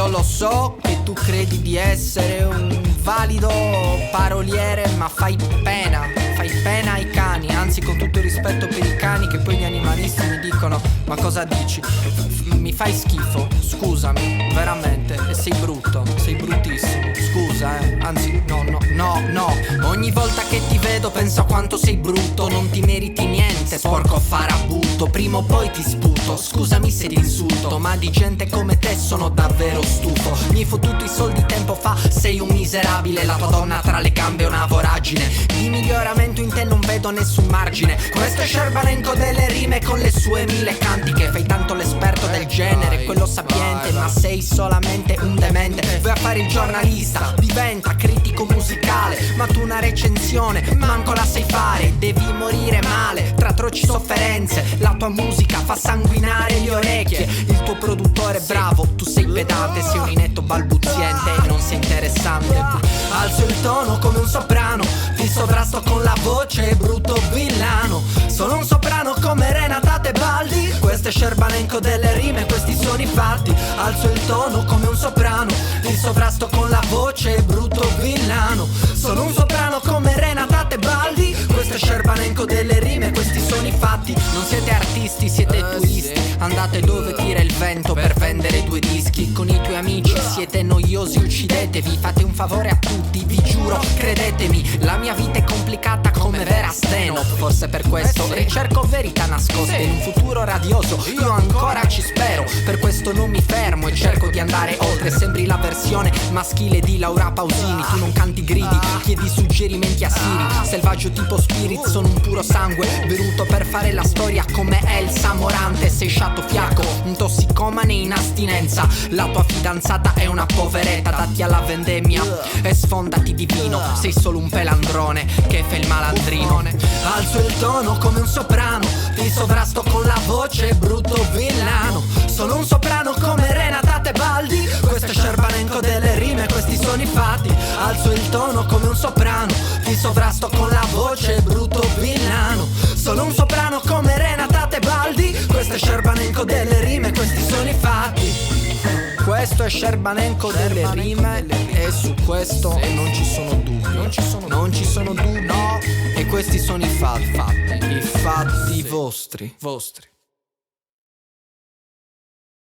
Io lo so che tu credi di essere un valido paroliere, ma fai pena ai cani. Anzi, con tutto il rispetto per i cani, che poi gli animalisti mi dicono: ma cosa dici? Mi fai schifo, scusami, veramente. E sei brutto, sei bruttissimo. Scusa, anzi, no. Ogni volta che ti vedo penso a quanto sei brutto. Non ti meriti niente, sporco farabutto. Prima o poi ti sputo, scusami se ti insulto, ma di gente come te sono davvero stufo. Mi hai fottuto i soldi tempo fa, sei un miserabile. La tua donna tra le gambe è una voragine. Di miglioramento in te non vedo nessun margine. Questo è Scerbanenko delle rime con le sue 1000 cantiche. Fai tanto l'esperto del genere, quello sapiente, ma sei solamente un demente. Vai a fare il giornalista, diventa critico musicale, ma tu una recensione manco la sai fare. Devi morire male, tra atroci sofferenze. La tua musica fa sanguinare le orecchie. Il tuo produttore è bravo, tu sei pedante. Sei un inetto balbuziente e non sei interessante. Alzo il tono come un soprano, ti sovrasto con la voce, brutto villano. Sono un soprano come Renata Tebaldi. Questo è Scerbanenko delle rime, questi sono i fatti. Alzo il tono come un soprano, ti sovrasto con la voce, brutto villano. Sono un soprano come Renata Tebaldi. Questo è Scerbanenko delle rime, questi sono i fatti. Non siete artisti, siete turisti. Andate dove tira il vento per vendere 2 dischi. Con i tuoi amici siete noiosi, uccidetevi. Fate un favore a tutti, vi giuro, credetemi. La mia vita è complicata come Vera Steno. Forse per questo ricerco verità nascoste in un futuro radioso. Io ancora ci spero, per questo non mi fermo e cerco di andare oltre. Sembri la versione maschile di Laura Pausini. Tu non canti, gridi, chiedi suggerimenti a Siri. Selvaggio tipo Spirit, sono un puro sangue venuto per fare la storia come Elsa Morante. Sei sciatto fiacco, un tossicomane in astinenza. La tua fidanzata è una poveretta, datti alla vendemmia e sfondati di vino. Sei solo un pelandrone che fa il malandrino. Alzo il tono come un soprano, ti sovrasto con la voce, brutto villano. Sono un soprano come Renata Tebaldi. Questo è Scerbanenko delle rime, questi sono i fatti. Alzo il tono come un soprano, ti sovrasto con la voce, brutto villano. Sono un soprano come Renata Tebaldi. Questo è Scerbanenko delle rime, questi sono i fatti. Questo è Scerbanenko delle rime e su questo non ci sono dubbi. Non ci sono dubbi. No. E questi sono i fatti. I fatti vostri.